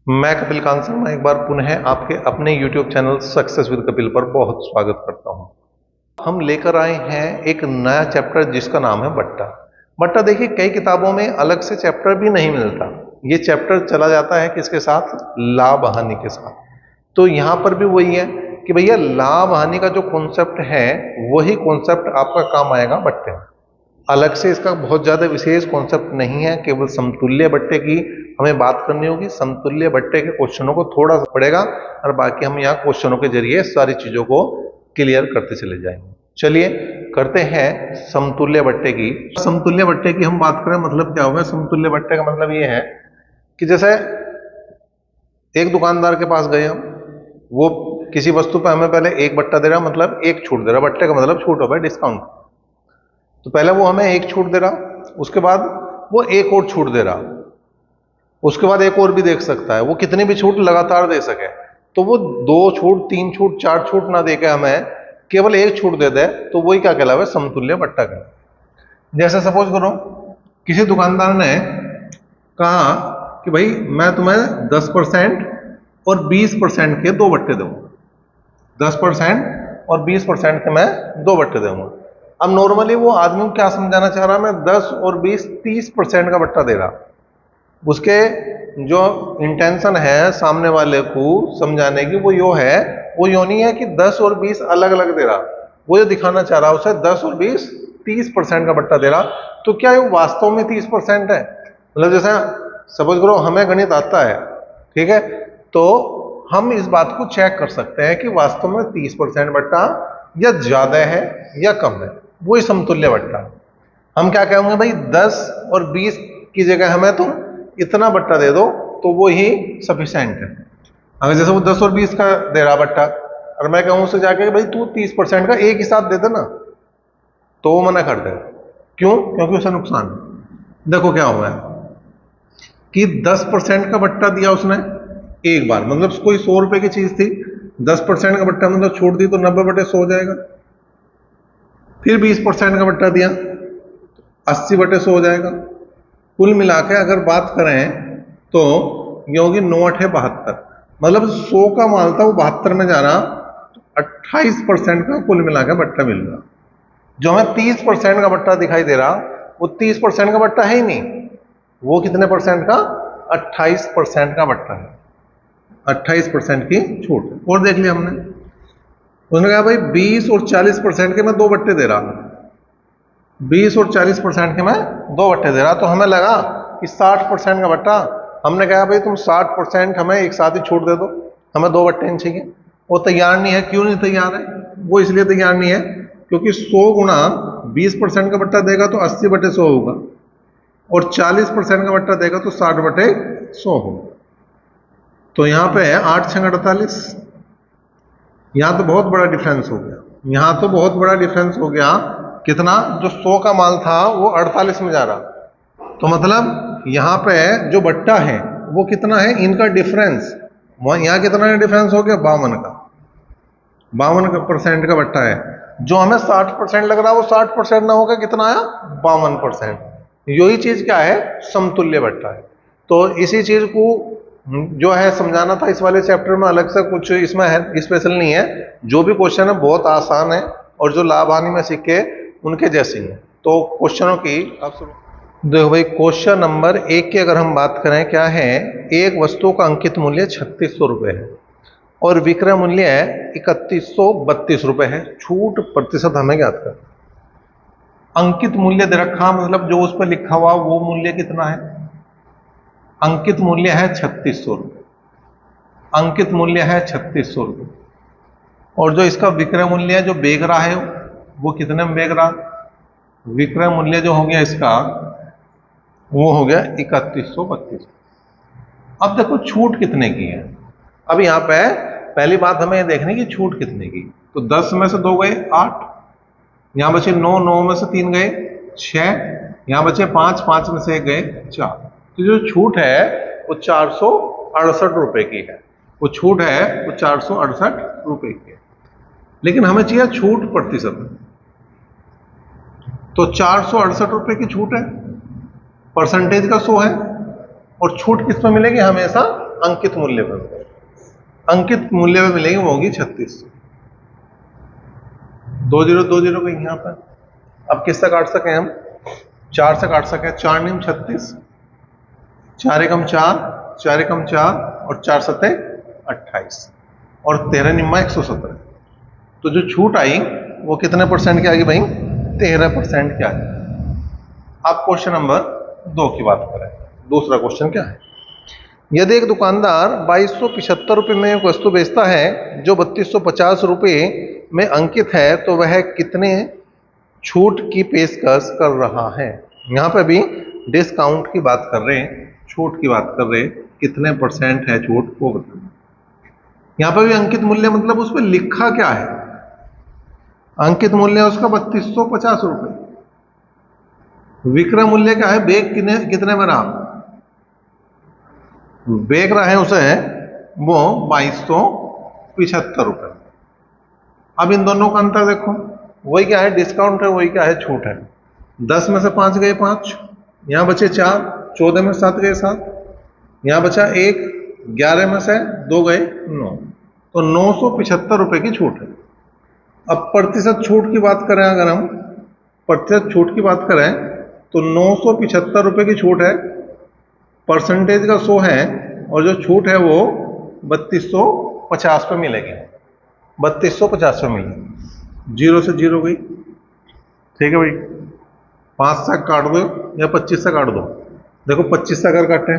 मैं कपिल कांत शर्मा एक बार पुनः आपके अपने YouTube channel success with Kapil पर बहुत स्वागत करता हूं। हम लेकर आए हैं एक नया चैप्टर जिसका नाम है बट्टा। बट्टा देखिए, कई किताबों में अलग से चैप्टर भी नहीं मिलता। ये चैप्टर चला जाता है किसके साथ? लाभ हानि के साथ। तो यहां पर भी वही है कि भैया लाभ हानि का जो कॉन्सेप्ट है वही कॉन्सेप्ट आपका काम आएगा बट्टे में। अलग से इसका बहुत ज्यादा विशेष कॉन्सेप्ट नहीं है, केवल समतुल्य बट्टे की हमें बात करनी होगी। समतुल्य बट्टे के क्वेश्चनों को थोड़ा सा पड़ेगा और बाकी हम यहाँ क्वेश्चनों के जरिए सारी चीजों को क्लियर करते चले जाएंगे। चलिए करते हैं समतुल्य बट्टे की। समतुल्य बट्टे की हम बात करें, मतलब क्या होगा? समतुल्य बट्टे का मतलब ये है कि जैसे एक दुकानदार के पास गए हम, वो किसी वस्तु पर हमें पहले एक बट्टा दे रहा, मतलब एक छूट दे रहा। बट्टे का मतलब छूट हो गया, डिस्काउंट। तो पहले वो हमें एक छूट दे रहा, उसके बाद वो एक और छूट दे रहा, उसके बाद एक और भी देख सकता है। वो कितनी भी छूट लगातार दे सके, तो वो दो छूट, तीन छूट, चार छूट ना देके हमें केवल एक छूट दे दे, तो वही क्या कहलावे? समतुल्य बट्टा कहलावे। जैसे सपोज करो किसी दुकानदार ने कहा कि भाई मैं तुम्हें 10% और 20% के दो बट्टे दूंगा। 10% और 20% के मैं दो बट्टे दूंगा। अब नॉर्मली वो आदमी को क्या समझाना चाह रहा? मैं 10 और 20 30% का बट्टा दे रहा। उसके जो इंटेंशन है सामने वाले को समझाने की, वो यो नहीं है कि 10 और 20 अलग अलग दे रहा। वो जो दिखाना चाह रहा उसे 10 और 20 30% का बट्टा दे रहा। तो क्या ये वास्तव में 30% है? मतलब जैसे सपोज करो हमें गणित आता है, ठीक है, तो हम इस बात को चेक कर सकते हैं कि वास्तव में 30% बट्टा या ज्यादा है या कम है। वही समतुल्य बट्टा। हम क्या कहेंगे? भाई 10 और 20 की जगह हमें तुम इतना बट्टा दे दो, तो वो ही सफिशिएंट है। अगर जैसे वो 10 और 20 का दे रहा बट्टा और मैं कहूं उससे जाके भाई तू 30% का एक ही साथ दे देना, तो वो मना कर देगा। क्यों? क्योंकि उसे नुकसान है। देखो क्या हुआ है कि 10% का बट्टा दिया उसने एक बार, मतलब कोई 100 रुपए की चीज थी, 10% का बट्टा मतलब छोड़ दी तो 90/100 हो जाएगा। फिर 20% का बट्टा दिया, 80/100 हो जाएगा। कुल मिला के अगर बात करें तो ये होगी 9×8=72। मतलब 100 का माल था, वो 72 में जा रहा, तो 28% का कुल मिला के बट्टा मिल रहा। जो हमें 30% का बट्टा दिखाई दे रहा, वो 30% का बट्टा है ही नहीं। वो कितने परसेंट का? 28% का बट्टा है। 28% की छूट। और देख लिया हमने, उसने कहा भाई 20 और 40% के मैं दो बट्टे दे रहा। 20 और 40% के मैं दो बट्टे दे रहा, तो हमें लगा कि 60% का बट्टा। हमने कहा भाई तुम 60% हमें एक साथ ही छूट दे दो, हमें दो बट्टे नहीं चाहिए। वो तैयार नहीं है। क्यों नहीं तैयार है? वो इसलिए तैयार नहीं है क्योंकि 100 गुणा 20% का बट्टा देगा तो 80/100 होगा, और 40% का बट्टा देगा तो 60/100 होगा। तो यहाँ पे है 8×6=48। यहाँ तो बहुत बड़ा डिफरेंस हो गया। यहाँ तो बहुत बड़ा डिफरेंस हो गया। कितना? जो 100 का माल था वो 48 में जा रहा। तो मतलब यहाँ पे जो बट्टा है वो कितना है? इनका डिफरेंस। यहाँ कितना डिफरेंस हो गया? 52 का। 52% का बट्टा है। जो हमें 60% लग रहा है वो 60% ना होगा, कितना आया? 52%। यही चीज क्या है? समतुल्य बट्टा है। तो इसी चीज को जो है समझाना था इस वाले चैप्टर में। अलग से कुछ इसमें है स्पेशल नहीं है। जो भी क्वेश्चन है बहुत आसान है, और जो लाभ हानि में सीखे उनके जैसे ही है। तो क्वेश्चनों की अब देखो भाई, क्वेश्चन नंबर 1 की अगर हम बात करें, क्या है? एक वस्तु का अंकित मूल्य 3600 रुपये है और विक्रय मूल्य 3132 रुपये है। छूट प्रतिशत हमें ज्ञात कर। अंकित मूल्य दे रखा, मतलब जो उस पर लिखा हुआ वो मूल्य कितना है? अंकित मूल्य है 3600 रुपये। अंकित मूल्य है 3600 रुपये। और जो इसका विक्रय मूल्य है, जो बेच रहा है, वो कितने में बेच रहा? विक्रय मूल्य जो हो गया इसका, वो हो गया 3132। अब देखो छूट कितने की है। अब यहाँ पे पहली बात हमें ये देखनी कि छूट कितने की। तो 10 में से 2 गए 8, यहाँ बचे 9, 9 में से 3 गए 6, यहाँ बचे 5, 5 में से 1 गए 4। तो जो छूट है वो 468 रुपए की है। वो छूट है वो 468 रुपए की है। लेकिन हमें चाहिए छूट प्रतिशत। तो 468 रुपए की छूट है, परसेंटेज का 100 है, और छूट किस में मिलेगी? हमेशा अंकित मूल्य पर, अंकित मूल्य में मिलेगी वो होगी 36। 2 जीरो 2 जीरो गई यहाँ पर। अब किससे काट सके हम? 4 से काट सके। 4 नियम 36, 4 एकम 4, 4 एकम 4 और 4 सते 28 और 13 निम्मा 117। तो जो छूट आई वो कितने परसेंट की आएगी भाई? 13% की आएगी। अब क्वेश्चन नंबर 2 की बात करें। दूसरा क्वेश्चन क्या है? यदि एक दुकानदार 2275 रुपये में एक वस्तु बेचता है जो 3250 रुपये में अंकित है, तो वह कितने छूट की पेशकश कर रहा है? यहाँ पे भी डिस्काउंट की बात कर रहे हैं, छूट की बात कर रहे हैं, कितने परसेंट है छूट वो बताना। यहाँ पे भी अंकित मूल्य मतलब उस पर लिखा क्या है? अंकित मूल्य है उसका 3250 रुपये। विक्रय मूल्य क्या है? बेच कितने में रहा? बेच रहा है उसे वो 2275 रुपये। अब इन दोनों का अंतर देखो, वही क्या है? डिस्काउंट है, वही क्या है? छूट है। 10 में से 5 गए 5, यहां बचे 4, 14 में 7 गए 7, यहां बचा 1, 11 में से 2 गए 9, तो 975 रुपए की छूट है। अब प्रतिशत छूट की बात करें, अगर हम प्रतिशत छूट की बात करें तो 975 रुपए की छूट है, परसेंटेज का 100 है और जो छूट है वो 3250 पे मिलेगी। 3250 पे मिलेगी। 0 से 0 गई, ठीक है भाई। 5 से काट दो या 25 से काट दो। देखो 25 से अगर काटें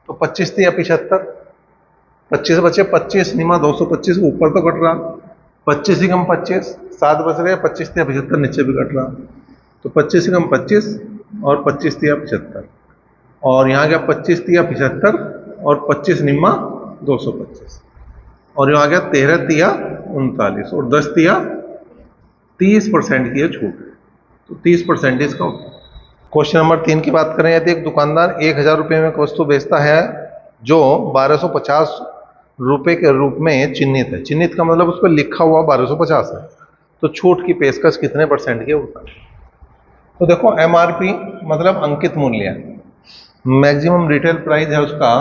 तो 25 थी या 75, 25 बचे 25 निमा 225 ऊपर तो कट रहा, 25 ही कम 25 7 बच रहे, 25 थी या 75 नीचे भी कट रहा, तो 25 ही कम 25 और 25 थी या 75 और यहाँ गया 25 थी या 75 और 25 निम्मा 225 और यहाँ गया 13 थी या 39 और 10 थी या 30% की छूट है, तो 30% इसका। क्वेश्चन नंबर 3 की बात करें, यदि एक दुकानदार 1000 रुपये में एक वस्तु बेचता है जो 1250 रुपये के रूप में चिन्हित है, चिन्हित का मतलब उस पर लिखा हुआ 1250 है, तो छूट की पेशकश कितने परसेंट की होता है? तो देखो एमआरपी मतलब अंकित मूल्य, मैक्सिमम रिटेल प्राइस है उसका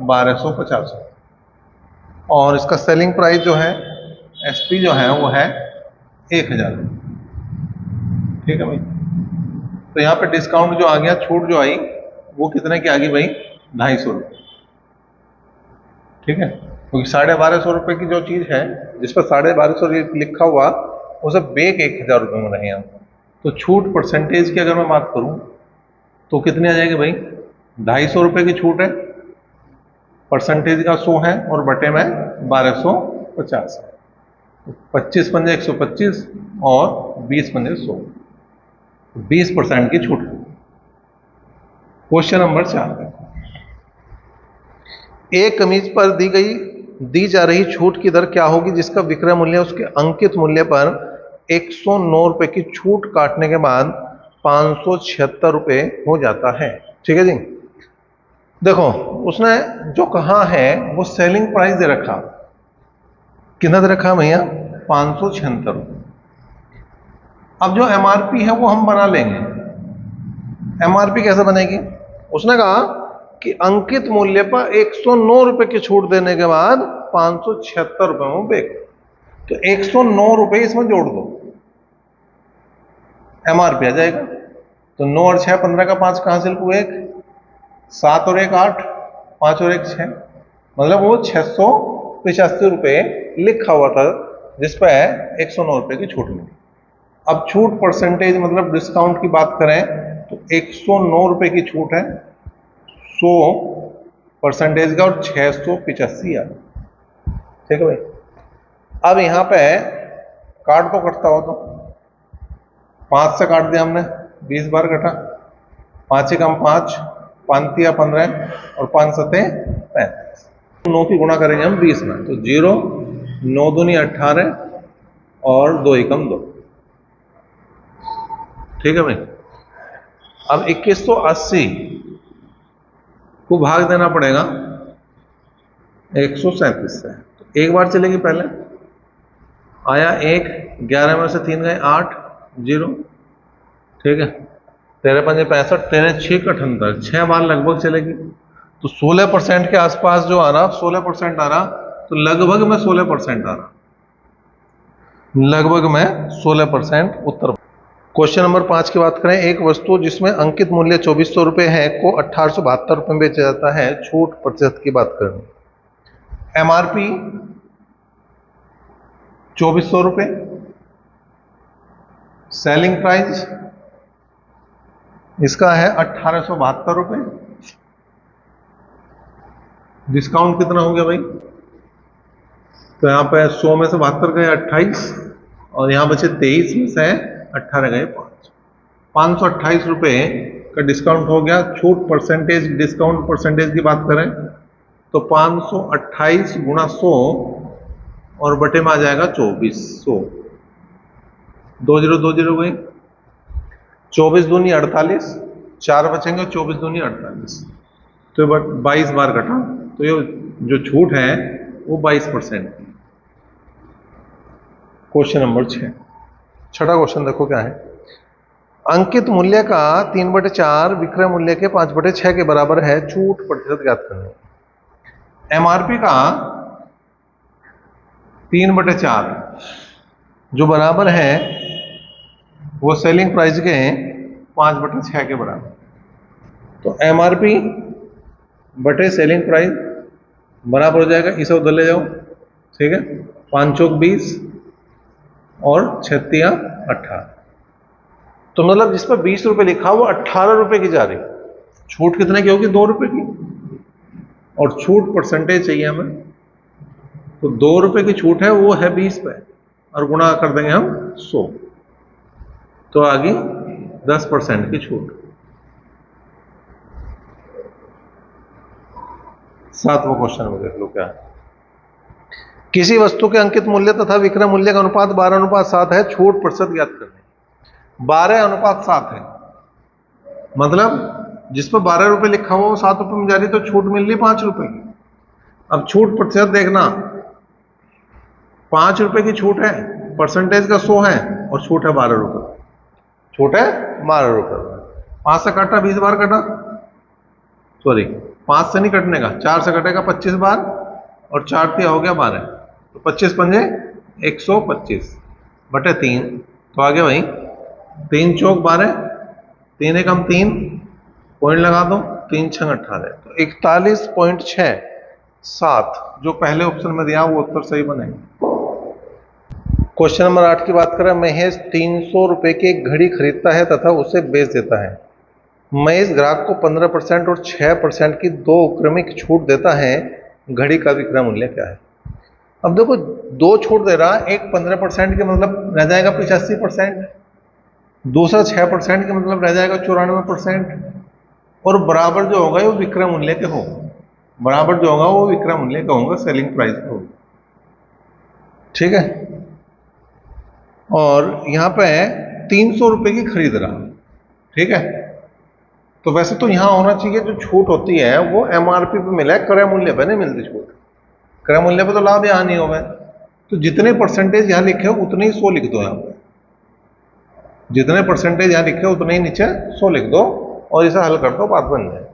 1250 और इसका सेलिंग प्राइस जो है एसपी जो है वो है 1000, ठीक है भाई। तो यहाँ पे डिस्काउंट जो आ गया, छूट जो आई वो कितने की आ गई भाई? 250 रुपये, ठीक है। क्योंकि 1250 रुपये की जो चीज है जिस पर 1250 लिखा हुआ उसे बेक 1000 रुपये में रहे हैं, तो छूट परसेंटेज की अगर मैं बात करूं तो कितनी आ जाएगी भाई? 250 रुपये की छूट है, परसेंटेज का 100 है और बटे में 1250 है, तो 25 पंजे 125 और 20 पंजे 100, 20% की छूट। क्वेश्चन नंबर 4 देखो, एक कमीज पर दी जा रही छूट की दर क्या होगी जिसका विक्रय मूल्य उसके अंकित मूल्य पर 109 रुपए की छूट काटने के बाद 576 रुपए हो जाता है, ठीक है जी। देखो उसने जो कहा है वो सेलिंग प्राइस दे रखा, कितना दे रखा भैया? 576 रुपये। अब जो एमआरपी है वो हम बना लेंगे। एमआरपी कैसे बनेगी? उसने कहा कि अंकित मूल्य पर 109 रुपए की छूट देने के बाद 576 रुपए में बेच, तो 109 रुपए इसमें जोड़ दो, एमआरपी आ जाएगा। तो 9 और 6 15 का 5 कहां से लिखूं? 1 7 और 1 8, 5 और 1 6, मतलब वो 685 रुपए लिखा हुआ था जिस पर 109 रुपए की छूट मिली। अब छूट परसेंटेज मतलब डिस्काउंट की बात करें तो 109 रुपए की छूट है, 100% का और 685 आ, ठीक है भाई। अब यहां पे काट तो कटता हो तो 5 से काट दिया हमने, 20 बार कटा, 5 कम 5, 5 या 15 और 5 सते 35, 9 की गुणा करेंगे हम 20 में, तो 0 9 दूनी 18 और 2 एकम 2, ठीक है भाई। अब 2180 को भाग देना पड़ेगा 137 से, तो एक बार चलेगी, पहले आया 1, 11 में से 3 गए 8, 0, ठीक है। 13 पंजे 65, 13 6 78, 6 बार लगभग चलेगी, तो 16% के आसपास जो आ रहा, 16% आ रहा, तो लगभग में 16% आ रहा, लगभग में 16% उत्तर। क्वेश्चन नंबर 5 की बात करें, एक वस्तु जिसमें अंकित मूल्य 2400 रुपये है को 1872 रुपये में बेचा जाता है, छूट प्रतिशत की बात करें। एमआरपी 2400 रुपये, सेलिंग प्राइस इसका है 1872 रुपये, डिस्काउंट कितना हो गया भाई, तो यहां पे 100 में से 72 गए 28, और यहां बचे 23 में से 18 गए 5, 528 रुपये का डिस्काउंट हो गया। छूट परसेंटेज, डिस्काउंट परसेंटेज की बात करें तो 528 गुणा 100 और बटे में आ जाएगा 2400, 2020 गई, 24 दूनी 48, 4 बचेंगे, 24 दूनी 48, तो 22 बार कटा, तो ये जो छूट है वो 22% की। क्वेश्चन नंबर 6, छठा क्वेश्चन देखो क्या है, अंकित मूल्य का 3/4 विक्रय मूल्य के 5/6 के बराबर है, छूट प्रतिशत ज्ञात करना है। एमआरपी का 3/4 जो बराबर है वो सेलिंग प्राइस के 5/6 के बराबर, तो एमआरपी बटे सेलिंग प्राइस बराबर हो जाएगा, इसे उधर ले जाओ, ठीक है, 5 चौक 20 और 6 18, तो मतलब जिस पर 20 रुपए लिखा वो 18 रुपए की जा रही, छूट कितने की होगी, 2 रुपए की, और छूट परसेंटेज चाहिए हमें, तो 2 रुपए की छूट है वो है 20 पे, और गुणा कर देंगे हम 100, तो आ गई 10% की छूट। 7वां क्वेश्चन में देख लो क्या है, किसी वस्तु के अंकित मूल्य तथा विक्रय मूल्य का अनुपात 12:7 है, छूट प्रतिशत ज्ञात करनी। 12:7 है, मतलब जिस पर 12 रुपए लिखा हुआ वो 7 रुपए में जा रही, तो छूट मिल रही 5 रुपए की। अब छूट प्रतिशत देखना, 5 रुपए की छूट है, परसेंटेज का 100 है, और छूट है 12 रुपए, छूट है 12 रुपए। 5 से काटा 20 बार कटा, सॉरी 5 से नहीं कटने का, 4 से कटेगा 25 बार, और 4 तिया हो गया 12, तो 25 पंजे 125 बटे 3, तो आ गया भाई 3 चौक 12, 3 एकम 3, पॉइंट लगा दो, 3 6 18, तो 41.67 जो पहले ऑप्शन में दिया वो उत्तर सही बनेगा। क्वेश्चन नंबर 8 की बात करें, महेश 300 रुपए की एक घड़ी खरीदता है तथा उसे बेच देता है। महेश ग्राहक को 15% और 6% की 2 क्रमिक छूट देता है, घड़ी का विक्रय मूल्य क्या है। अब देखो 2 छूट दे रहा, एक 15% के मतलब रह जाएगा 85%, दूसरा 6% के मतलब रह जाएगा 94%, और बराबर जो होगा वो विक्रय मूल्य के होगा, बराबर जो होगा वो विक्रय मूल्य का होगा, सेलिंग प्राइस का होगा, ठीक है। और यहां पे 300 रुपए की खरीद रहा, ठीक है, तो वैसे तो यहां होना चाहिए जो छूट होती है वो एमआरपी पे मिला है, क्रय मूल्य पे नहीं मिलती छूट, क्रय मूल्य पे तो लाभ यहां नहीं होगा, तो जितने परसेंटेज यहां लिखे हो उतने ही 100 लिख दो, यहां पे जितने परसेंटेज यहां लिखे हो उतने ही नीचे 100 लिख दो, और इसे हल कर दो, बात बन जाए।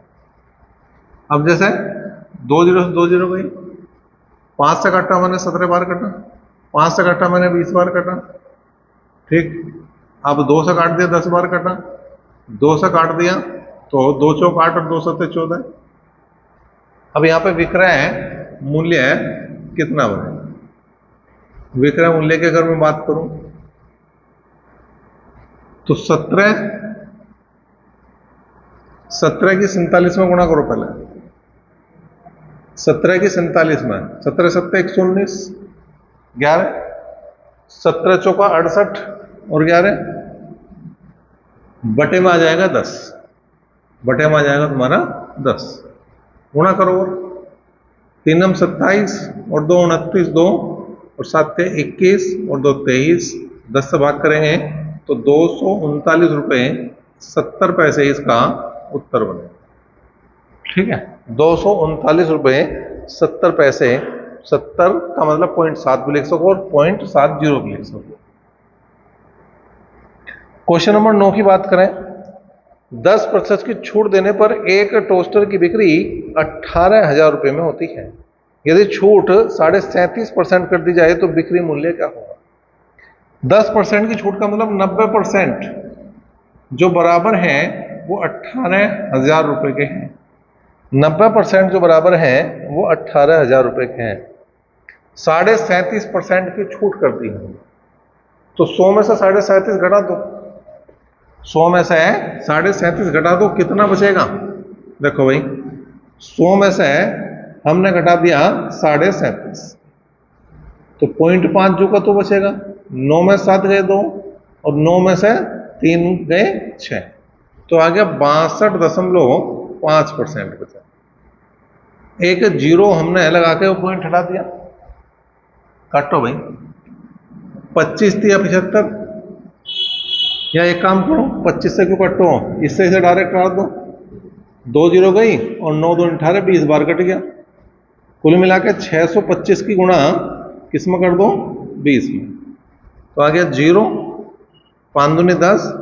अब जैसे 2 0 से 2 0 गई, 5 से काटा मैंने 17 बार कटा, 5 से काटा मैंने 20 बार कटा, ठीक। अब 2 से काट दिया 10 बार कटा, 2 से काट दिया तो 2 चौक 8 और 2 7 14। अब यहां पे विक्रय मूल्य कितना बने, विक्रय मूल्य की अगर मैं बात करूं तो 17 की 47 में गुणा करो, पहले 17 की 47 में, 17 7 119, 11 17 चौका 68 और 11 बटे में आ जाएगा 10, बटे में आ जाएगा तुम्हारा 10, गुणा करो, 3 हम 27 और 2 29, 2 और 7 21 और 2 23, 10 से भाग करेंगे तो 239 रुपये 70 पैसे इसका उत्तर बने, ठीक है, 239 रुपये 70 पैसे, 70 का मतलब 0.7 भी लिख सको और 0.70 भी लिख सको। क्वेश्चन नंबर 9 की बात करें, 10% की छूट देने पर एक टोस्टर की बिक्री 18,000 रुपये में होती है। यदि छूट 37.5% कर दी जाए तो बिक्री मूल्य क्या होगा? 10% की छूट का मतलब 90% जो बराबर है वो 18,000 रुपये के हैं। 90% जो बराबर हैं वो 18,000 रुपये के हैं। 37.5% की छूट कर दी है तो 100 में से 37.5 घटा दो। 100 में से 37.5 घटा दो, कितना बचेगा? देखो भाई, 100 में से हमने घटा दिया 37.5 तो 0.5 जो का तो बचेगा। 9 में 7 गए 2 और 9 में से 3 गए 6 तो आ गया 62.5% बचा। एक जीरो हमने लगा के वो पॉइंट हटा दिया। काटो भाई, 25 थी या 75, या एक काम करो 25 से क्यों कटो, इससे इसे डायरेक्ट काट दो। 2 जीरो गई और 9 2 18, 20 बार कट गया। कुल मिला के 625 की गुणा किस में कर दो? 20 में। तो आ गया 0, 5 दूनी 10,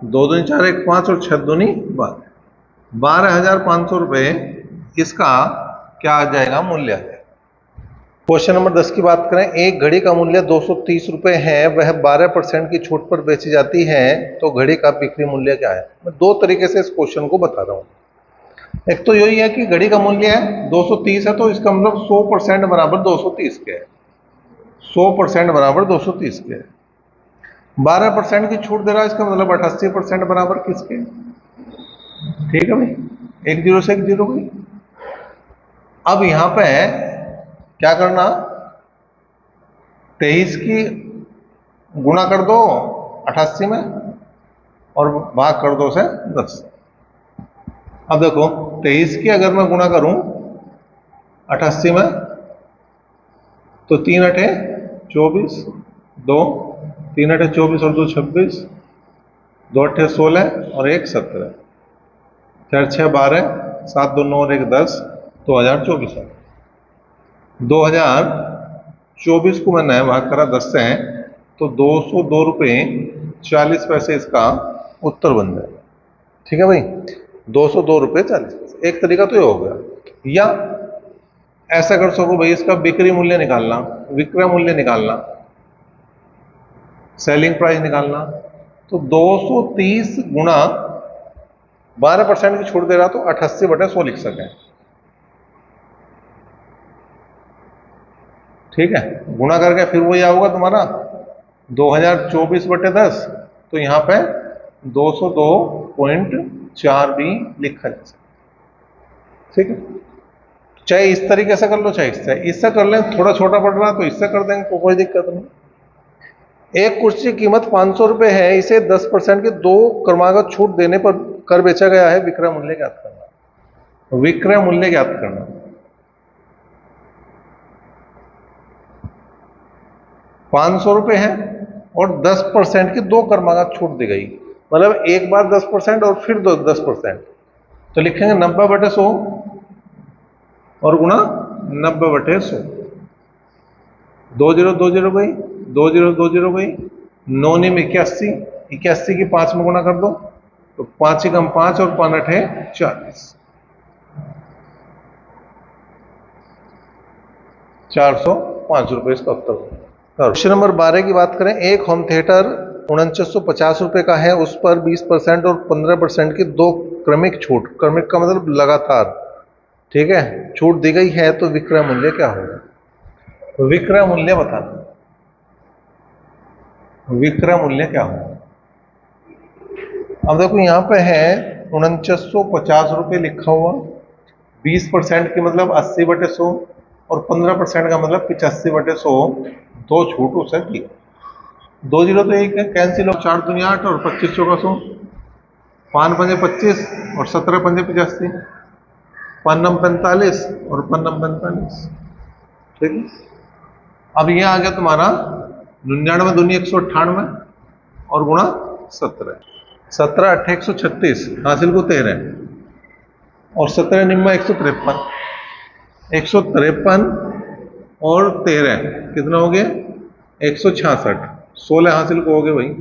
2 दूनी 4, 1 5 और 6 दूनी 12। 12,500 रुपये इसका क्या आ जाएगा? मूल्य आ जाएगा। क्वेश्चन नंबर 10 की बात करें, एक घड़ी का मूल्य 230 रुपये है, वह 12% की छूट पर बेची जाती है, तो घड़ी का बिक्री मूल्य क्या है? मैं दो तरीके से इस क्वेश्चन को बता रहा हूं। एक तो यही है कि घड़ी का मूल्य है 230 है तो इसका मतलब 100% बराबर 230 के है। 100% बराबर 230 के है। 12% की छूट दे रहा है, इसका मतलब 88% बराबर किसके? ठीक है भाई, एक जीरो से एक जीरो गई। अब यहां पे क्या करना? 23 की गुणा कर दो 88 में और भाग कर दो से 10। अब देखो 23 की अगर मैं गुणा करूं 88 में तो 3 अठे 24, 2 3 अठे 24 और 2 26, 2 अठे 16 और 1 17, 4 6 12, 7 2 9 और 1 10, 2024 है। 2024 को मैंने भाग करा 10 से तो 202 रुपये 40 पैसे इसका उत्तर बन जाएगा। ठीक है भाई, 202 रुपये 40 पैसे। एक तरीका तो ये हो गया। या ऐसा कर सको भाई, इसका बिक्री मूल्य निकालना, विक्रय मूल्य निकालना, सेलिंग प्राइस निकालना। तो 230 गुणा 12% की छूट दे रहा तो 88/100 लिख सके। ठीक है, गुणा करके फिर वो क्या होगा तुम्हारा 2024/10, तो यहां पे 202.4 भी लिखा जा सकता। ठीक है, चाहे इस तरीके से कर लो चाहे इससे कर लें। थोड़ा छोटा पड़ रहा तो इससे कर देंगे, कोई दिक्कत नहीं। एक कुर्सी की कीमत 500 रुपये है, इसे 10% के 2 क्रमागत छूट देने पर कर बेचा गया है, विक्रय मूल्य ज्ञात करना। विक्रय मूल्य ज्ञात करना। 500 रुपये है और 10% की 2 क्रमागत छूट दी गई, मतलब एक बार 10% और फिर 10%। तो लिखेंगे 90/100 और गुणा 90/100। 2 जीरो 2 जीरो गई, 2 जीरो 2 जीरो गई, 9 निम 81, 81 की 5 में गुणा कर दो तो 5 ही कम 5 और 5 8 40, 405 रुपये इसका उत्तर। क्वेश्चन नंबर 12 की बात करें, एक होम थिएटर 4950 रुपये का है, उस पर 20% और 15% की 2 क्रमिक छूट, क्रमिक का मतलब लगातार, ठीक है, छूट दी गई है, तो विक्रय मूल्य क्या होगा? विक्रय मूल्य बताना। विक्रय मूल्य क्या होगा? अब देखो यहां पे है 4950 रुपये लिखा हुआ, 20% की मतलब 80/100 और 15% का मतलब 85/100, 2 छूट उसे दी। 2 जीरो तो एक है, कैंसिल हो, 4 दुनिया 8 और 25 चौका 100, 5 पंजे 25 और 17 पंजे 85, 5 नम 45 और 5 नम 45। ठीक है, अब ये आ गया तुम्हारा 99 दूनी 198 और गुणा 17, 17 8 136, हासिल को 13 और 17 निम्मा 153, 153 और 13 कितना हो गया? 166, 16 हासिल को हो गए भाई,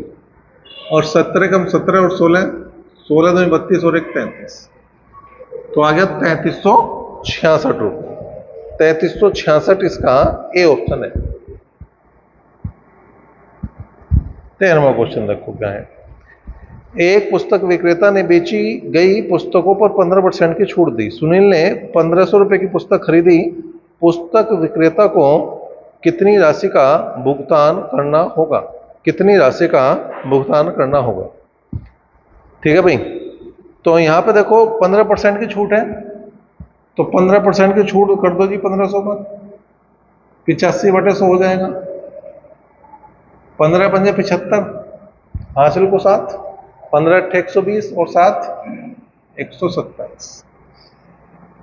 और 17 कम 17 और 16 16 दूनी 32 और 1 33, तो आ गया 3366 रुपये। 3366 इसका ए ऑप्शन है। 13वां क्वेश्चन देखो क्या है। एक पुस्तक विक्रेता ने बेची गई पुस्तकों पर 15% की छूट दी। सुनील ने 1500 रुपए की पुस्तक खरीदी। पुस्तक विक्रेता को कितनी राशि का भुगतान करना होगा? कितनी राशि का भुगतान करना होगा? ठीक है भाई, तो यहां पे देखो 15% की छूट है, तो 15% की छूट कर दो जी 1500 पर, 85/100 हो जाएगा। 15 पंजे 75, हासिल को 7, 15 अट्ठे 120 और 7 127,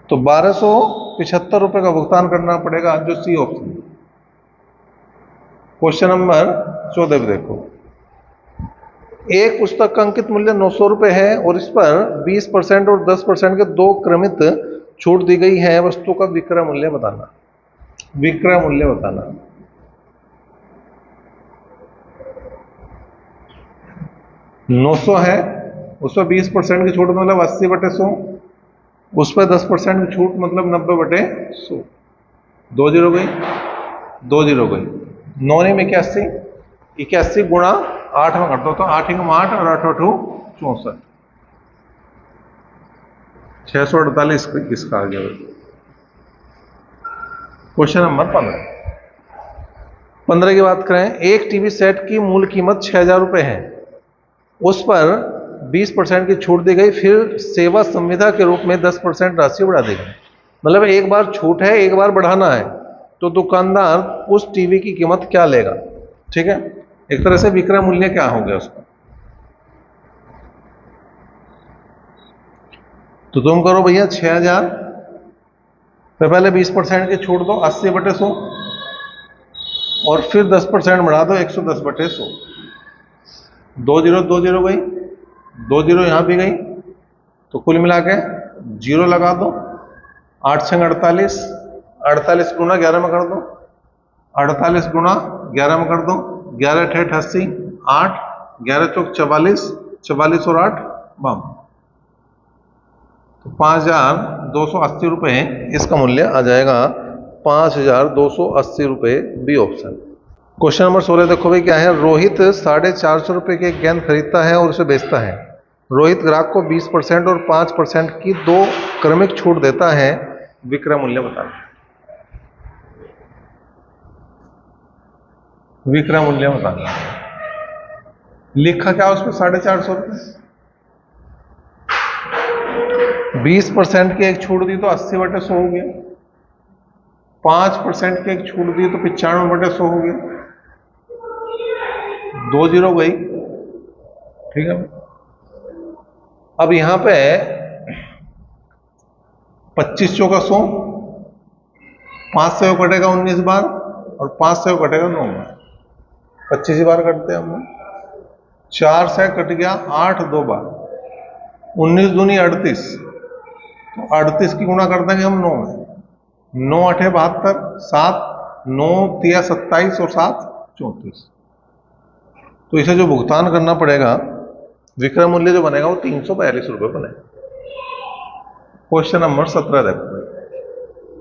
तो 1275 रुपए का भुगतान करना पड़ेगा, जो सी ऑप्शन। क्वेश्चन नंबर 14 पे देखो। एक पुस्तक का अंकित मूल्य 900 रुपए है और इस पर 20% और 10% के दो क्रमित छूट दी गई है। वस्तु का विक्रय मूल्य बताना। विक्रय मूल्य बताना। 900 है, उस पर 20% की छूट मतलब 80/100, उस पर 10% की छूट मतलब 90/100। 2 जीरो गई, 2 जीरो गई, 9 में 81, 81 गुणा 8 में कर दो, तो 8 × 8 और 8 8 64, 648 इसका आ गया। क्वेश्चन नंबर 15 की बात करें। एक टीवी सेट की मूल कीमत 6000 रुपए है, उस पर 20% की छूट दी गई, फिर सेवा संविदा के रूप में 10% राशि बढ़ा दी गई। मतलब एक बार छूट है, एक बार बढ़ाना है, तो दुकानदार उस टीवी की कीमत क्या लेगा? ठीक है, एक तरह से विक्रय मूल्य क्या हो गया उसका। तो तुम करो भैया 6000 पे पहले 20% की छूट दो 80/100 और फिर 10% बढ़ा दो 110/100। 2 जीरो 2 जीरो गई, 2 जीरो यहां भी गई, तो कुल मिला के 0 लगा दो। 8 6 48, 48 गुना 11 में कर दो, 48 गुना 11 में कर दो, 11 8 88, 8 11 चौक 44, 44 और 8 52, तो 5280 रुपए इसका मूल्य आ जाएगा। 5280 रुपए, बी ऑप्शन। क्वेश्चन नंबर 16 देखो भाई क्या है। रोहित 450 रुपए के एक गेंद खरीदता है और उसे बेचता है। रोहित ग्राहक को 20% और 5% की दो क्रमिक छूट देता है। विक्रय मूल्य बताना। विक्रय मूल्य बताना। लिखा क्या उसमें 450 रुपए, 20% की एक छूट दी तो 80/100 हो गया, 5% की एक छूट दी तो 95/100 हो गया, 2 जीरो गई। ठीक है, अब यहां पे 25 चौका 100, 5 से कटेगा 19 बार और 5 से कटेगा 9 बार, 25 बार कटते हैं हम। 4 से कट गया 8 2 बार, 19 दूनी 38, तो 38 की गुणा कर देंगे हम 9 में, 9 8 72, 7 9 3 27 और 7 34, तो इसे जो भुगतान करना पड़ेगा, विक्रय मूल्य जो बनेगा वो 342 रुपए बनेगा। क्वेश्चन नंबर 17 देखो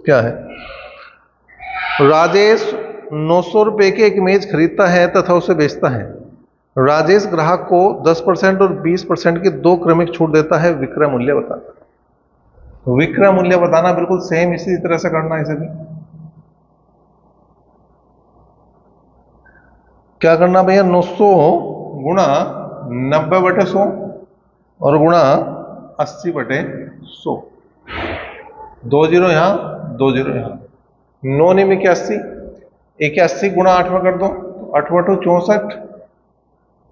क्या है। राजेश 900 रुपए की एक मेज खरीदता है तथा उसे बेचता है। राजेश ग्राहक को 10% और 20% की दो क्रमिक छूट देता है। विक्रय मूल्य बताना। विक्रय मूल्य बताना बिल्कुल सेम इसी तरह से करना है। इसे भी क्या करना भैया, 900 गुणा 90/100 और गुणा 80/100, 2 जीरो यहां 2 जीरो यहां, 9 ने 81, 81 गुणा 8 में कर दो, 8 बटे 64,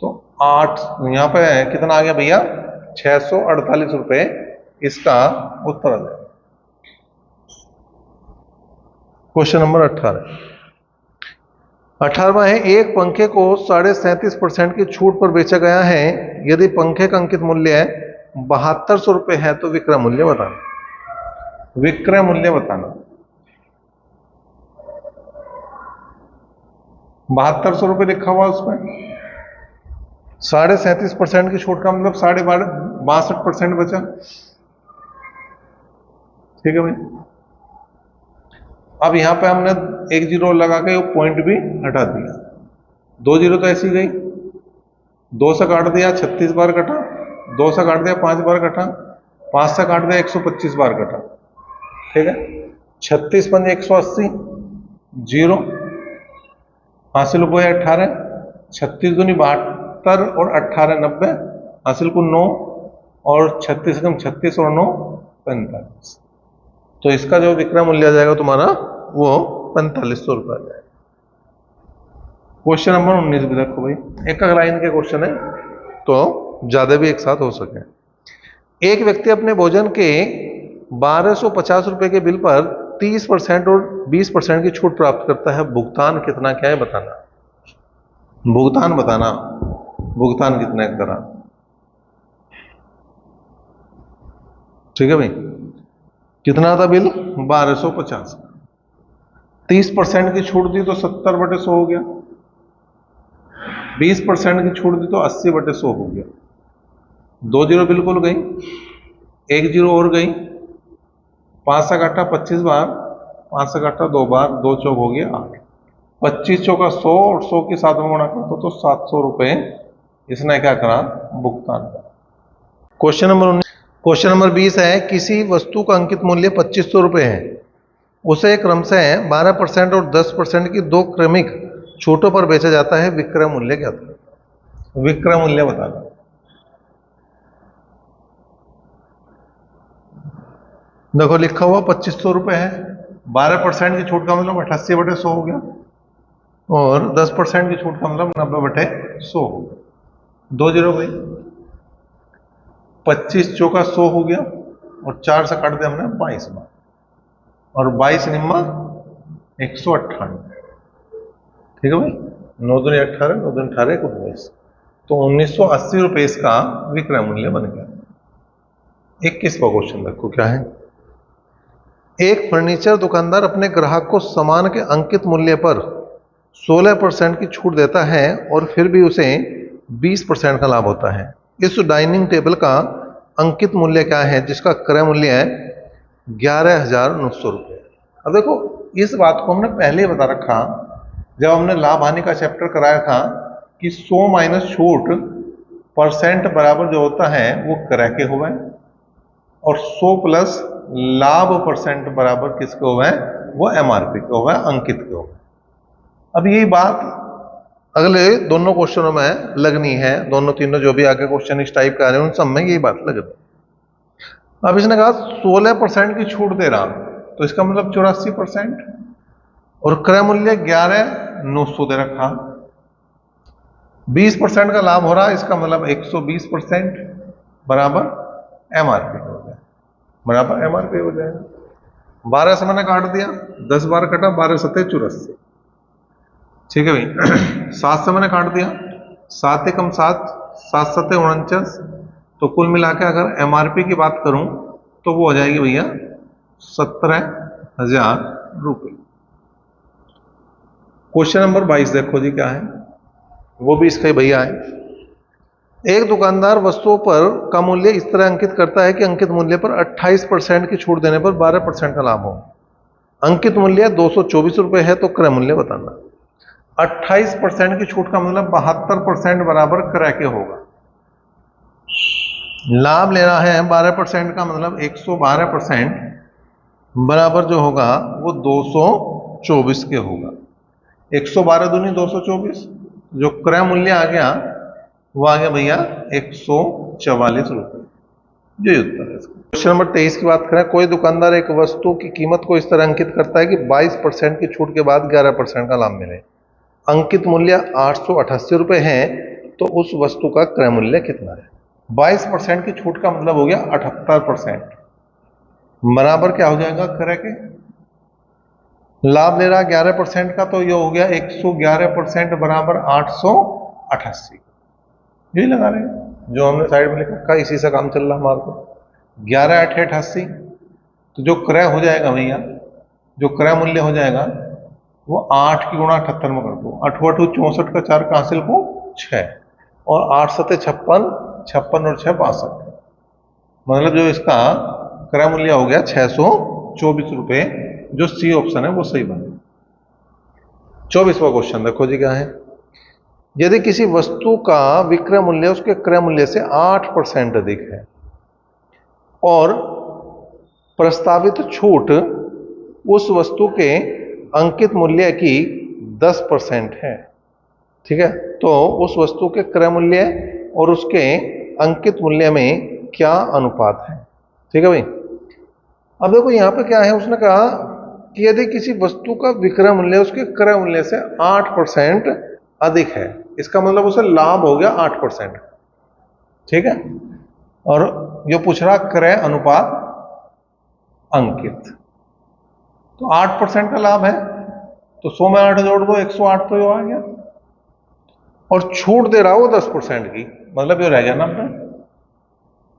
तो 8 यहां पे कितना आ गया भैया, 648 रुपए इसका उत्तर आ जाएगा। क्वेश्चन नंबर 18वां है। एक पंखे को 37.5% की छूट पर बेचा गया है। यदि पंखे का अंकित मूल्य 7200 रुपए है तो विक्रय मूल्य बताना। विक्रय मूल्य बताना। 7200 रुपए लिखा हुआ उसमें, 37.5% की छूट का मतलब 62% बचा। ठीक है भाई, अब यहां पे हमने एक जीरो लगा के वो पॉइंट भी हटा दिया, 2 जीरो तो ऐसी गई, 2 से काट दिया 36 बार कटा, 2 से काट दिया 5 बार कटा, 5 से काट दिया 125 बार कटा। ठीक है, 36 पंजे 180, जीरो, हासिल को 18, 36 दूनी 72 और 18 90, हासिल को 9, और 36 कम 36 और 9 45। तो इसका जो विक्रय मूल्य आ जाएगा तुम्हारा वो 4500 रुपये आ जाएगा। क्वेश्चन नंबर 19 भी देखो भाई, एक लाइन के क्वेश्चन है तो ज्यादा भी एक साथ हो सके। एक व्यक्ति अपने भोजन के 1250 रुपए के बिल पर 30% और 20% की छूट प्राप्त करता है। भुगतान कितना क्या है बताना, भुगतान बताना, भुगतान कितना करा। ठीक है भाई, कितना था बिल 1250, 30% की छूट दी तो 70/100 हो गया, 20% की छूट दी तो 80/100 हो गया। 2 जीरो बिल्कुल गई, 1 जीरो और गई, 5 से काटा 25 बार, 5 से काटा 2 बार, 2 चौक हो गया 8, 25 चौका 100 और 100 की 7 में गुणा करता तो 700 रुपए इसने क्या करा, भुगतान करा। क्वेश्चन नंबर 19, क्वेश्चन नंबर 20 है, किसी वस्तु का अंकित मूल्य 2500 रुपए है, उसे क्रमशः 12% और 10% की 2 क्रमिक छूटों पर बेचा जाता है। विक्रय मूल्य क्या था, विक्रय मूल्य बताना। देखो लिखा हुआ 2500 रुपए है, 12% की छूट का मतलब 88/100 हो गया, और 10% की छूट का मतलब 90/100 हो गया। 2 जीरो गई, 25 चौका 100 हो गया, और 4 से काट दिया हमने 22 बार, और 22 निम्मा 198। ठीक है भाई, 9 दूनी 18, 9 दूनी 18, 19, तो 1980 रुपए इसका विक्रय मूल्य बन गया। 21वां क्वेश्चन देखो क्या है। एक फर्नीचर दुकानदार अपने ग्राहक को सामान के अंकित मूल्य पर 16% की छूट देता है और फिर भी उसे 20% का लाभ होता है। इस डाइनिंग टेबल का अंकित मूल्य क्या है जिसका क्रय मूल्य है 11,900 रुपये। अब देखो इस बात को हमने पहले ही बता रखा जब हमने लाभ हानि का चैप्टर कराया था कि 100 माइनस छूट परसेंट बराबर जो होता है वो क्रय के हुए, और 100 प्लस लाभ परसेंट बराबर किसके हुए हैं, वो एमआरपी के हुए, अंकित के हुए। अब यही बात अगले दोनों क्वेश्चनों में लगनी है, दोनों तीनों जो भी आगे क्वेश्चन इस टाइप के आ रहे हैं उन सब में यही बात लगनी। अब इसने कहा 16% की छूट दे रहा, तो इसका मतलब 84%, और क्रय मूल्य 11,900 दे रखा, 20% का लाभ हो रहा, इसका मतलब 120% बराबर एमआरपी हो जाए, बराबर एमआरपी हो जाएगा। 12 से मैंने काट दिया, 10 बार कटा, 12 सत्ते 84। ठीक है भाई, 7 से मैंने काट दिया, 7 एकम 7, 7 सत्ते 49, तो कुल मिला के अगर एमआरपी की बात करूं तो वो हो जाएगी भैया 17,000 रुपये। क्वेश्चन नंबर 22 देखो जी क्या है, वो भी इसके भैया है। एक दुकानदार वस्तुओं पर का मूल्य इस तरह अंकित करता है कि अंकित मूल्य पर 28% की छूट देने पर 12% का लाभ हो। अंकित मूल्य 224 रुपए है, तो क्रय मूल्य बताना। 28% की छूट का मतलब 72% बराबर क्रय के होगा। लाभ लेना है 12% का मतलब 112% बराबर जो होगा वो 224 के होगा। 112 दूनी 224, जो क्रय मूल्य आ गया वो आ गया भैया 144 रुपए। जो उत्तर है इसका। क्वेश्चन नंबर 23 की बात करें, कोई दुकानदार एक वस्तु की कीमत को इस तरह अंकित करता है कि 22% की छूट के बाद 11% का लाभ मिले। अंकित मूल्य 888 रुपए है, तो उस वस्तु का क्रय मूल्य कितना है। 22% की छूट का मतलब हो गया 78%, बराबर क्या हो जाएगा क्रय के। लाभ ले रहा 11% का, तो ये हो गया 111% बराबर 888। यही लगा रहे हैं जो हमने साइड में लिख रखा, इसी से काम चल रहा हमारे को। 11 8 88, तो जो क्रय हो जाएगा भैया, जो क्रय मूल्य हो जाएगा वो 8 की गुणा 78 में कर दो, 8 8 64 का 4 का हासिल को 6, और 8 7 56, 56 और 6 62, मतलब जो इसका क्रय मूल्य हो गया 624 रुपए, जो सी ऑप्शन है वो सही बने। 24वां क्वेश्चन देखो जी क्या है। यदि किसी वस्तु का विक्रय मूल्य उसके क्रय मूल्य से 8% अधिक है और प्रस्तावित छूट उस वस्तु के अंकित मूल्य की 10% है, ठीक है, तो उस वस्तु के क्रय मूल्य और उसके अंकित मूल्य में क्या अनुपात है? ठीक है भाई। अब देखो यहां पे क्या है, उसने कहा कि यदि किसी वस्तु का विक्रय मूल्य उसके क्रय मूल्य से 8% अधिक है, इसका मतलब उसे लाभ हो गया 8%, ठीक है, और जो पूछ रहा क्रय अनुपात अंकित, तो 8% का लाभ है तो 100 में 8 जोड़ दो, 108 तो आ गया, और छूट दे रहा हो 10% की, मतलब ये रह गया 90,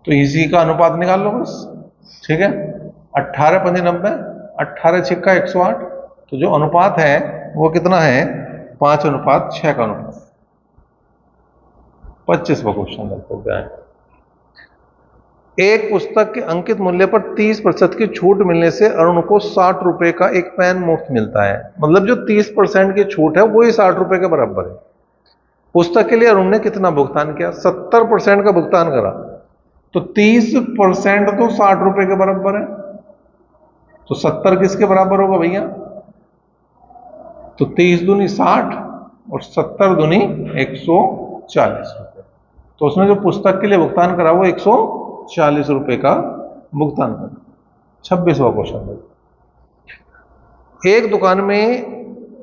तो इसी का अनुपात निकाल लो बस, ठीक है। 18 पंजे 90, 18 छिक्का 108, तो जो अनुपात है वो कितना है? 5:6 का अनुपात। 25वां क्वेश्चन देखो क्या है। एक पुस्तक के अंकित मूल्य पर 30% की छूट मिलने से अरुण को 60 रुपए का एक पेन मुफ्त मिलता है, मतलब जो 30% की छूट है वो ही 60 रुपए के बराबर है। पुस्तक के लिए अरुण ने कितना भुगतान किया? 70% का भुगतान करा, तो 30% तो 60 रुपए के बराबर है, तो 70 किसके बराबर होगा भैया? तो 30 दूनी 60 और 70 दूनी 140 रुपए, तो उसने जो पुस्तक के लिए भुगतान करा वो 140 रुपए का भुगतान करा। 26वां क्वेश्चन। एक दुकान में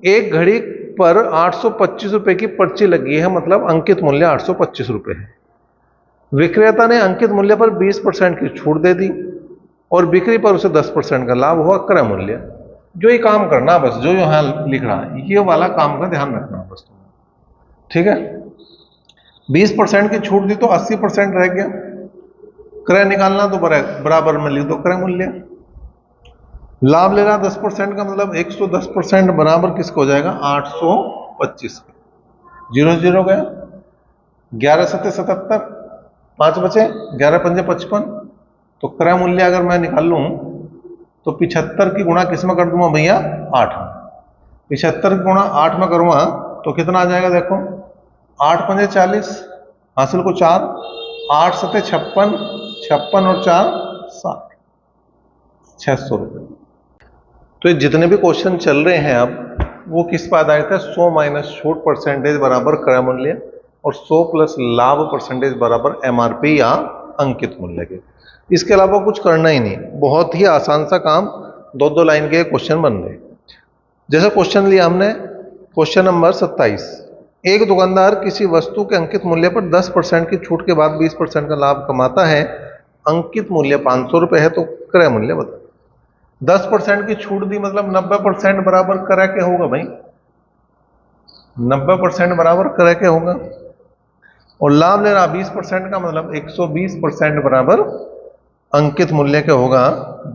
एक घड़ी पर 825 रुपए की पर्ची लगी है, मतलब अंकित मूल्य 825 रुपए है। विक्रेता ने अंकित मूल्य पर 20% की छूट दे दी और बिक्री पर उसे 10% का लाभ हुआ। क्रय मूल्य, जो ये काम करना बस, जो यहां लिख रहा है ये वाला काम का ध्यान रखना बस, ठीक है। 20% की छूट दी तो 80% रह गया, क्रय निकालना तो बराबर में लिख दो क्रय मूल्य। लाभ ले रहा 10% का, मतलब 110% बराबर किसको हो जाएगा? 825 का। 0 0 गया, 11 7 77, 5 बचे, 11 पंजे 55, तो क्रय मूल्य अगर मैं निकाल लूं तो 75 की गुणा किस में कर दूंगा भैया? 8 में। 75 की गुणा 8 में करूंगा तो कितना आ जाएगा? देखो 8 पंजे 40, हासिल को 4, 8 7 56, 56 और 4 60, 600 रुपए। तो ये जितने भी क्वेश्चन चल रहे हैं अब वो किस पर आधारित है? 100 माइनस छूट परसेंटेज बराबर क्रय मूल्य और 100 प्लस लाभ परसेंटेज बराबर एमआरपी या अंकित मूल्य के। इसके अलावा कुछ करना ही नहीं, बहुत ही आसान सा काम, 2-2 लाइन के क्वेश्चन बन रहे। जैसा क्वेश्चन लिया हमने, क्वेश्चन नंबर 27। एक दुकानदार किसी वस्तु के अंकित मूल्य पर 10% की छूट के बाद 20% का लाभ कमाता है। अंकित मूल्य 500 रुपए है, तो क्रय मूल्य बता। 10% की छूट दी, मतलब 90% बराबर क्रय के होगा भाई, 90% बराबर क्रय के होगा, और लाभ ले रहा 20% का, मतलब 120% बराबर अंकित मूल्य के होगा,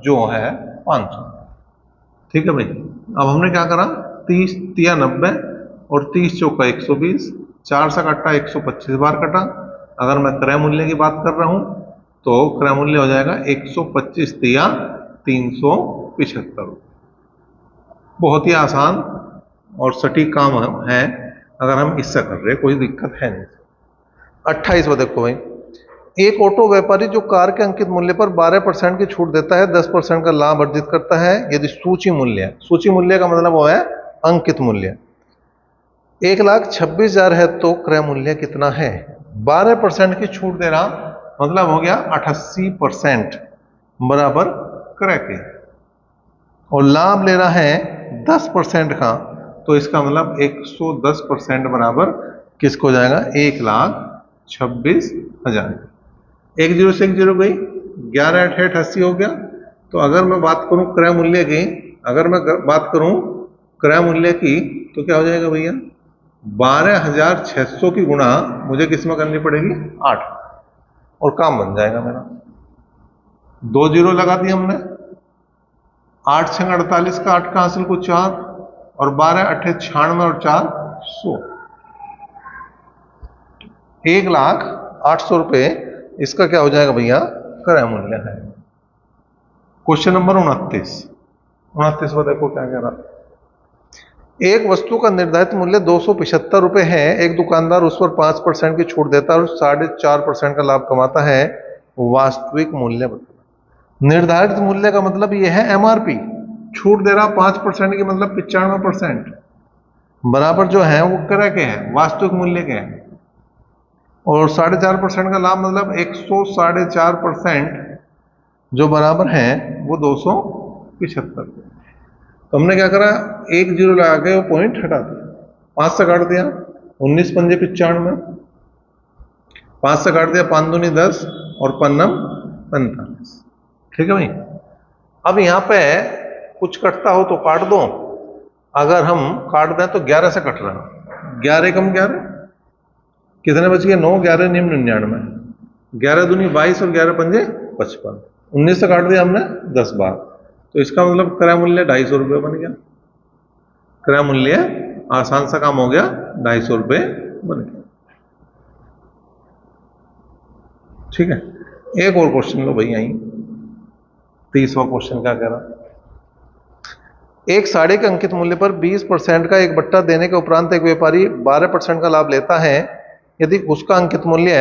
जो है 500। ठीक है भाई। अब हमने क्या करा? 30 तिया 90 और 30 चौका 120, 4 से कटा 125 बार कटा। अगर मैं क्रय मूल्य की बात कर रहा हूं तो क्रय मूल्य हो जाएगा 125 तिया 375। बहुत ही आसान और सटीक काम है, अगर हम इससे कर रहे हैं कोई दिक्कत है नहीं। 28वां देखो भाई। एक ऑटो व्यापारी जो कार के अंकित मूल्य पर 12% की छूट देता है, 10% का लाभ अर्जित करता है यदि सूची मूल्य है। सूची मूल्य का मतलब वो है अंकित मूल्य 1,26,000 है, तो क्रय मूल्य कितना है? 12% की छूट दे रहा, मतलब हो गया 88% बराबर क्रय के, और लाभ ले रहा है 10% का, तो इसका मतलब 110% बराबर किसको जाएगा? 1,26,000। 1 0 से 1 0 गई, 11 8 88 हो गया। तो अगर मैं बात करूं क्रय मूल्य की, अगर मैं बात करूं क्रय मूल्य की, तो क्या हो जाएगा भैया? 12,600 की गुणा मुझे किस में करनी पड़ेगी? 8, और काम बन जाएगा मेरा। 2 0 लगा दिए हमने, 8 6 48 का, 8 का हासिल को 4, और 12 8 96 और 4 100। 1,08,000 रुपए इसका क्या हो जाएगा भैया? क्रय मूल्य है। क्वेश्चन नंबर 29वां देखो क्या कह रहा है। एक वस्तु का निर्धारित मूल्य 275 रुपए है। एक दुकानदार उस पर 5% की छूट देता है और 4.5% का लाभ कमाता है। वास्तविक मूल्य बताना। निर्धारित मूल्य का मतलब यह है एमआरपी, छूट दे रहा 5% की मतलब 95%, बराबर जो है वो क्रय के हैं, वास्तविक मूल्य के हैं। और 4.5% का लाभ मतलब 104.5% जो बराबर है वो 275। तो हमने क्या करा, एक जीरो लगा के वो पॉइंट हटा दिया, 5 से काट दिया, 19 पंजे 95, 5 से काट दिया, 5 दूनी 10 और 5 45। ठीक है भाई। अब यहां पे कुछ कटता हो तो काट दो, अगर हम काट दें तो 11 से कट रहा, 11 कम 11 कितने बच गए, 9, 11 निम्न 99, 11 दूनी 22 और 11 पंजे 55, 19 से काट दिया हमने 10 बार, तो इसका मतलब क्रय मूल्य 250 रुपये बन गया। क्रय मूल्य आसान सा काम हो गया, 250 रुपये बन गया। ठीक है, एक और क्वेश्चन लो भाई यहीं। 30वां क्वेश्चन क्या कह रहा, एक साड़ी के अंकित मूल्य पर 20% का एक बट्टा देने के उपरांत एक व्यापारी 12% का लाभ लेता है। यदि उसका अंकित मूल्य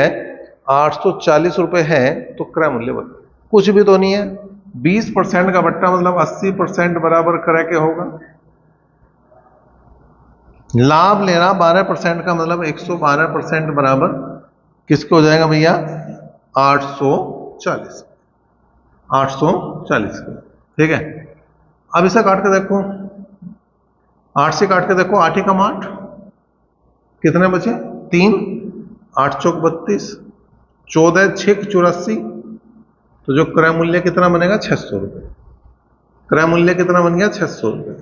840 रुपए है तो क्रय मूल्य बता। कुछ भी तो नहीं है, 20% का बट्टा मतलब 80% बराबर क्रय के होगा। लाभ लेना 12% का मतलब 112% बराबर किसके हो जाएगा भैया, 840 के। ठीक है, अब इसे काट के देखो, 8 से काट के देखो, 8 एकम 8, कितने बचे 3, 8 चौक 32, 14 6 84, तो जो क्रय मूल्य कितना बनेगा 600 रुपये। क्रय मूल्य कितना बन गया 600 रुपये।